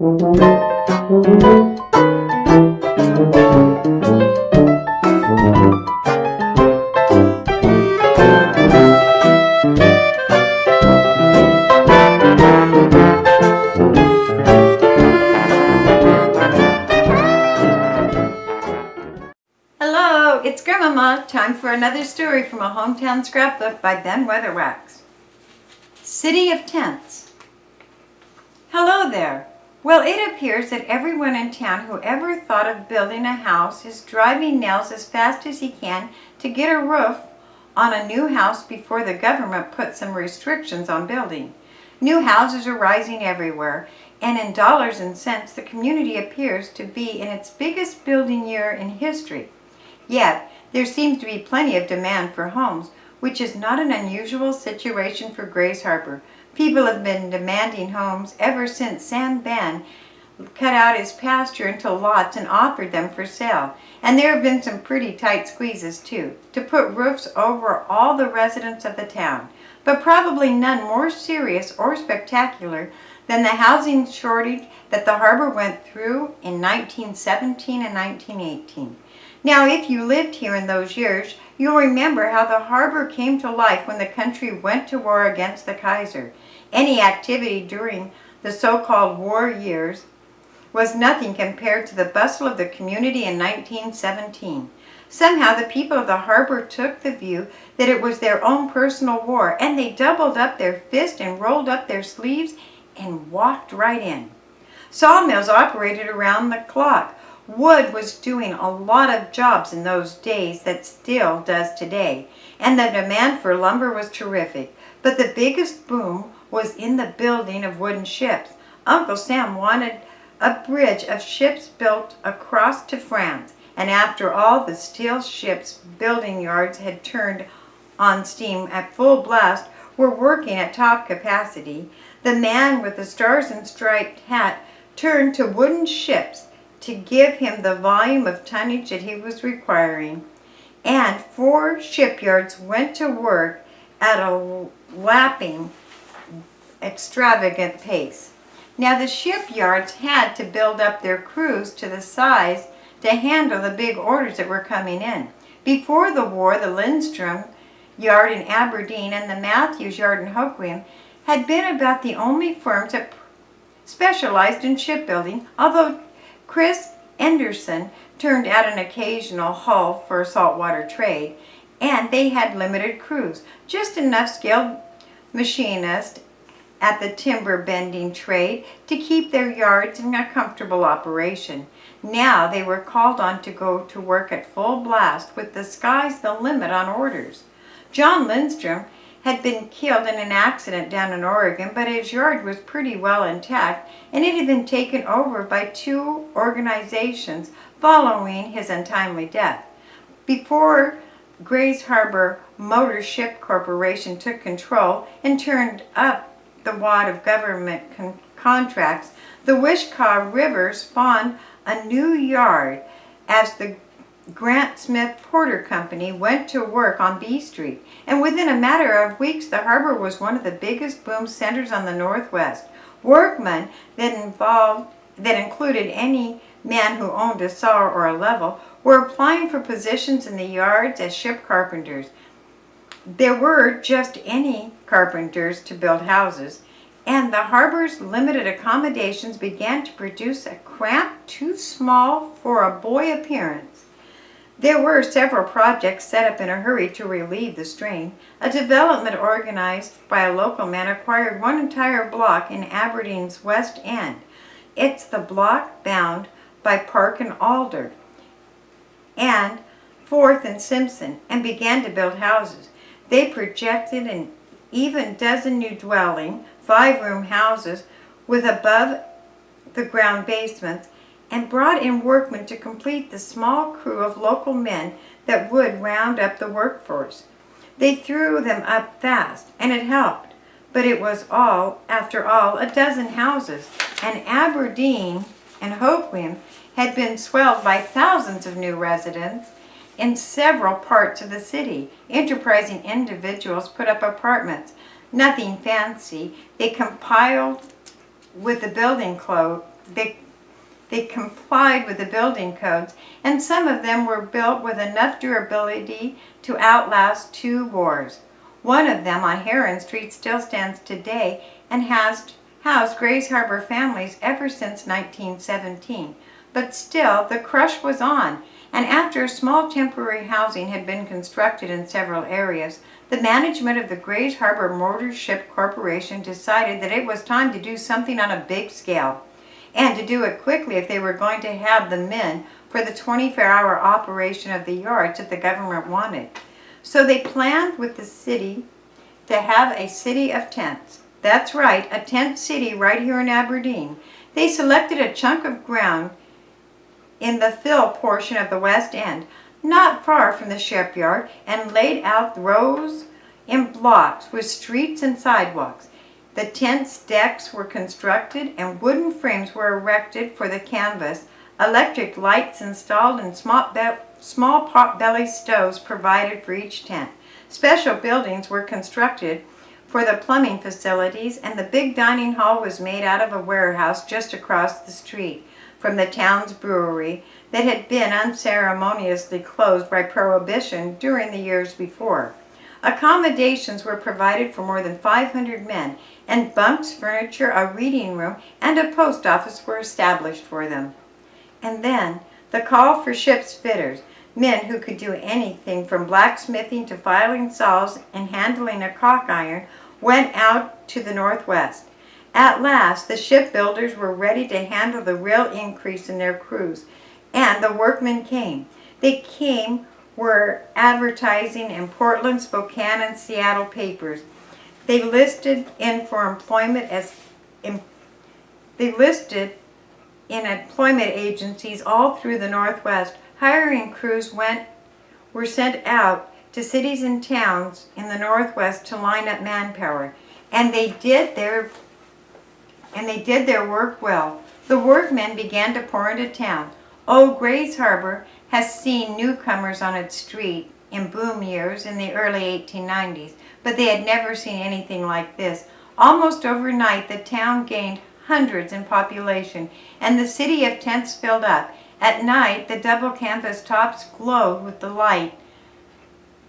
Hello, it's Grandmama. Time for another story from a Hometown Scrapbook by Ben Weatherwax. City of Tents. Hello there. Well, it appears that everyone in town who ever thought of building a house is driving nails as fast as he can to get a roof on a new house before the government puts some restrictions on building. New houses are rising everywhere, and in dollars and cents, the community appears to be in its biggest building year in history. Yet, there seems to be plenty of demand for homes, which is not an unusual situation for Grays Harbor. People have been demanding homes ever since Sam Ben cut out his pasture into lots and offered them for sale. And there have been some pretty tight squeezes too, to put roofs over all the residents of the town. But probably none more serious or spectacular than the housing shortage that the harbor went through in 1917 and 1918. Now, if you lived here in those years, you'll remember how the harbor came to life when the country went to war against the Kaiser. Any activity during the so-called war years was nothing compared to the bustle of the community in 1917. Somehow the people of the harbor took the view that it was their own personal war, and they doubled up their fists and rolled up their sleeves and walked right in. Sawmills operated around the clock. Wood was doing a lot of jobs in those days that still does today, and the demand for lumber was terrific. But the biggest boom was in the building of wooden ships. Uncle Sam wanted a bridge of ships built across to France, and after all the steel ships building yards had turned on steam at full blast were working at top capacity, the man with the stars and striped hat turned to wooden ships to give him the volume of tonnage that he was requiring, and 4 shipyards went to work at a lapping, extravagant pace. Now the shipyards had to build up their crews to the size to handle the big orders that were coming in. Before the war, the Lindstrom Yard in Aberdeen and the Matthews Yard in Hoquiam had been about the only firms that specialized in shipbuilding, although Chris Anderson turned out an occasional hull for saltwater trade, and they had limited crews, just enough skilled machinists at the timber bending trade to keep their yards in a comfortable operation. Now they were called on to go to work at full blast with the sky's the limit on orders. John Lindstrom had been killed in an accident down in Oregon, but his yard was pretty well intact, and it had been taken over by 2 organizations following his untimely death. Before Grays Harbor Motor Ship Corporation took control and turned up the wad of government contracts, the Wishkah River spawned a new yard as the Grant Smith Porter Company went to work on B Street, and within a matter of weeks the harbor was one of the biggest boom centers on the Northwest. Workmen that included any man who owned a saw or a level were applying for positions in the yards as ship carpenters. There were just any carpenters to build houses, and the harbor's limited accommodations began to produce a cramped, too small for a boy appearance. There were several projects set up in a hurry to relieve the strain. A development organized by a local man acquired one entire block in Aberdeen's West End. It's the block bound by Park and Alder and 4th and Simpson, and began to build houses. They projected an even dozen new dwelling, 5-room houses with above-the-ground basements, and brought in workmen to complete the small crew of local men that would round up the workforce. They threw them up fast, and it helped, but it was all, after all, a dozen houses, and Aberdeen and Hoquiam had been swelled by thousands of new residents in several parts of the city. Enterprising individuals put up apartments, nothing fancy. They compiled with the building they complied with the building codes, and some of them were built with enough durability to outlast 2 wars. One of them on Heron Street still stands today and has housed Grays Harbor families ever since 1917. But still, the crush was on, and after a small temporary housing had been constructed in several areas, the management of the Grays Harbor Motor Ship Corporation decided that it was time to do something on a big scale, and to do it quickly if they were going to have the men for the 24-hour operation of the yards that the government wanted. So they planned with the city to have a city of tents. That's right, a tent city right here in Aberdeen. They selected a chunk of ground in the fill portion of the west end, not far from the shipyard, and laid out rows in blocks with streets and sidewalks. The tent's decks were constructed and wooden frames were erected for the canvas, electric lights installed, and small pot-belly stoves provided for each tent. Special buildings were constructed for the plumbing facilities, and the big dining hall was made out of a warehouse just across the street from the town's brewery that had been unceremoniously closed by Prohibition during the years before. Accommodations were provided for more than 500 men, and bunks, furniture, a reading room, and a post office were established for them. And then the call for ship's fitters, men who could do anything from blacksmithing to filing saws and handling a caulk iron, went out to the northwest. At last, the shipbuilders were ready to handle the real increase in their crews, and the workmen came. They were advertising in Portland, Spokane, and Seattle papers. They listed in employment agencies all through the Northwest. Hiring crews were sent out to cities and towns in the Northwest to line up manpower, and they did their work well. The workmen began to pour into town. Grays Harbor has seen newcomers on its street in boom years in the early 1890s, but they had never seen anything like this. Almost overnight, the town gained hundreds in population, and the city of tents filled up. At night, the double canvas tops glowed with the light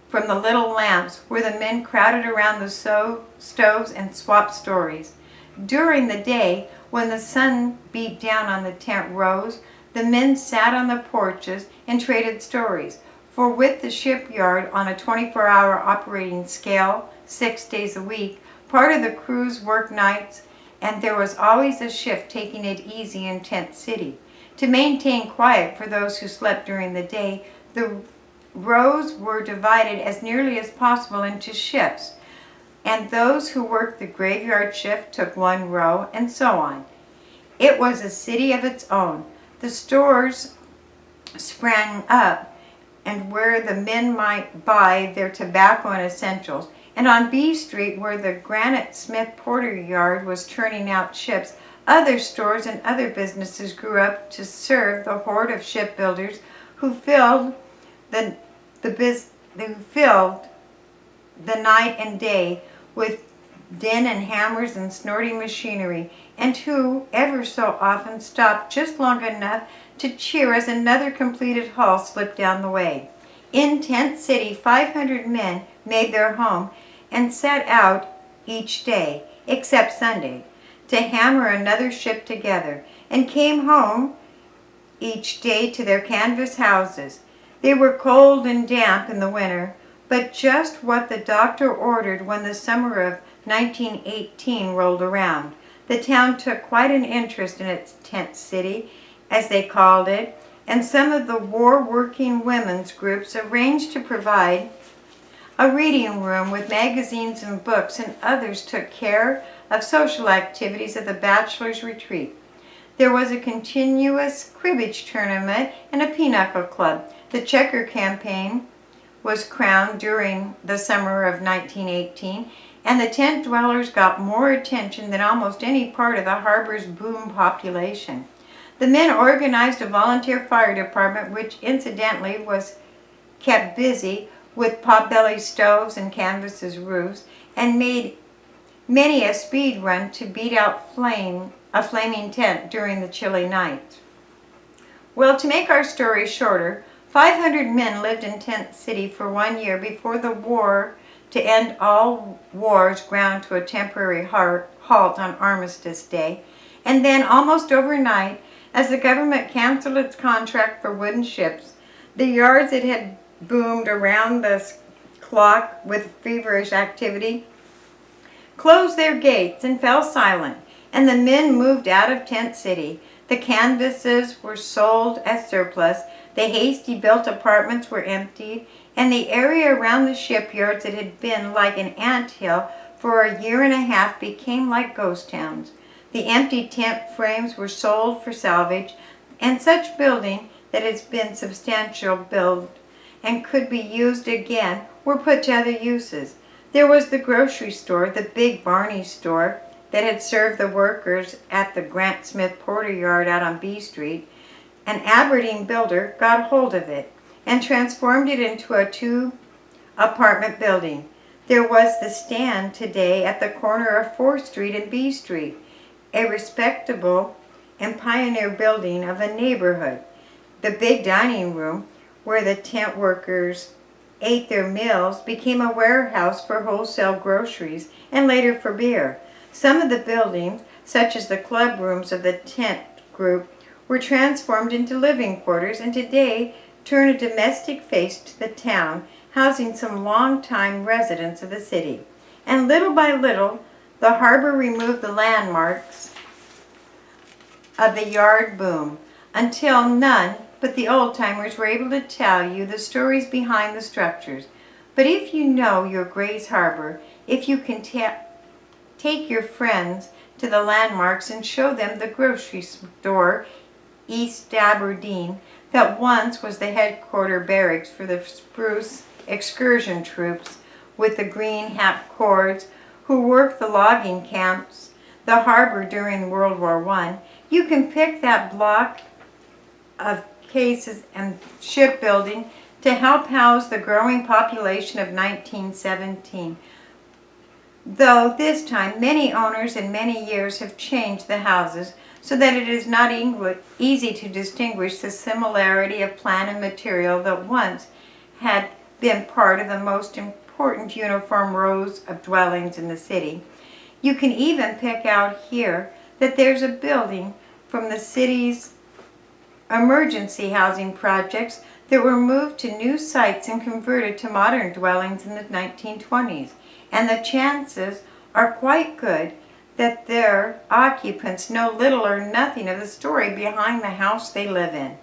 from the little lamps where the men crowded around the stoves and swapped stories. During the day, when the sun beat down on the tent rows, the men sat on the porches and traded stories. For with the shipyard on a 24-hour operating scale, 6 days a week, part of the crews worked nights, and there was always a shift taking it easy in Tent City. To maintain quiet for those who slept during the day, the rows were divided as nearly as possible into shifts, and those who worked the graveyard shift took 1 row, and so on. It was a city of its own. The stores sprang up, and where the men might buy their tobacco and essentials, and on B Street, where the Granite Smith Porter Yard was turning out ships, other stores and other businesses grew up to serve the horde of shipbuilders who filled the night and day with din and hammers and snorting machinery, and who ever so often stopped just long enough to cheer as another completed hull slipped down the way. In Tent City, 500 men made their home and set out each day, except Sunday, to hammer another ship together, and came home each day to their canvas houses. They were cold and damp in the winter, but just what the doctor ordered when the summer of 1918 rolled around. The town took quite an interest in its Tent City, as they called it, and some of the war-working women's groups arranged to provide a reading room with magazines and books, and others took care of social activities at the bachelor's retreat. There was a continuous cribbage tournament and a pinochle club. The checker campaign was crowned during the summer of 1918, and the tent dwellers got more attention than almost any part of the harbor's boom population. The men organized a volunteer fire department, which incidentally was kept busy with pot-belly stoves and canvas as roofs, and made many a speed run to beat out a flaming tent during the chilly nights. Well, to make our story shorter, 500 men lived in Tent City for 1 year before the war to end all wars ground to a temporary halt on Armistice Day. And then almost overnight, as the government canceled its contract for wooden ships, the yards that had boomed around the clock with feverish activity closed their gates and fell silent, and the men moved out of Tent City. The canvases were sold as surplus, the hasty built apartments were emptied, and the area around the shipyards that had been like an anthill for a year and a half became like ghost towns. The empty tent frames were sold for salvage, and such building that has been substantial build and could be used again were put to other uses. There was the grocery store, the big Barney store that had served the workers at the Grant Smith Porter Yard out on B Street. An Aberdeen builder got hold of it and transformed it into a 2-apartment building. There was the Stand today at the corner of 4th Street and B Street, a respectable and pioneer building of a neighborhood. The big dining room where the tent workers ate their meals became a warehouse for wholesale groceries and later for beer. Some of the buildings, such as the club rooms of the tent group, were transformed into living quarters and today turn a domestic face to the town, housing some long-time residents of the city. And little by little, the harbor removed the landmarks of the yard boom until none but the old-timers were able to tell you the stories behind the structures. But if you know your Grays Harbor, if you can take your friends to the landmarks and show them the grocery store, East Aberdeen, that once was the headquarter barracks for the spruce excursion troops with the green hat cords who worked the logging camps, the harbor during World War I, you can pick that block of cases and shipbuilding to help house the growing population of 1917. Though this time many owners in many years have changed the houses so that it is not easy to distinguish the similarity of plan and material that once had been part of the most important uniform rows of dwellings in the city. You can even pick out here that there's a building from the city's emergency housing projects that were moved to new sites and converted to modern dwellings in the 1920s. And the chances are quite good that their occupants know little or nothing of the story behind the house they live in.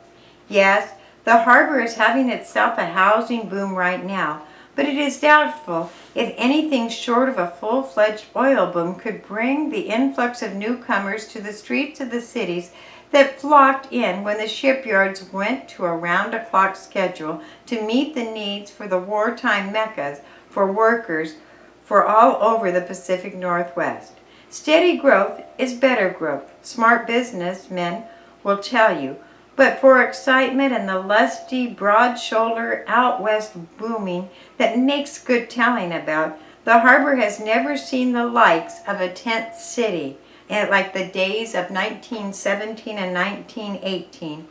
Yes, the harbor is having itself a housing boom right now, but it is doubtful if anything short of a full-fledged oil boom could bring the influx of newcomers to the streets of the cities that flocked in when the shipyards went to a round-the-clock schedule to meet the needs for the wartime meccas for workers for all over the Pacific Northwest. Steady growth is better growth, smart businessmen will tell you, but for excitement and the lusty, broad-shouldered out west booming that makes good telling about, the harbor has never seen the likes of a tent city like the days of 1917 and 1918.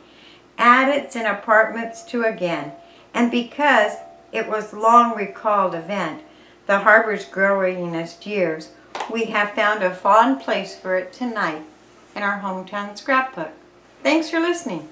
Add its and apartments to again, and because it was long recalled event, the harbor's growingest years, we have found a fond place for it tonight in our hometown scrapbook. Thanks for listening.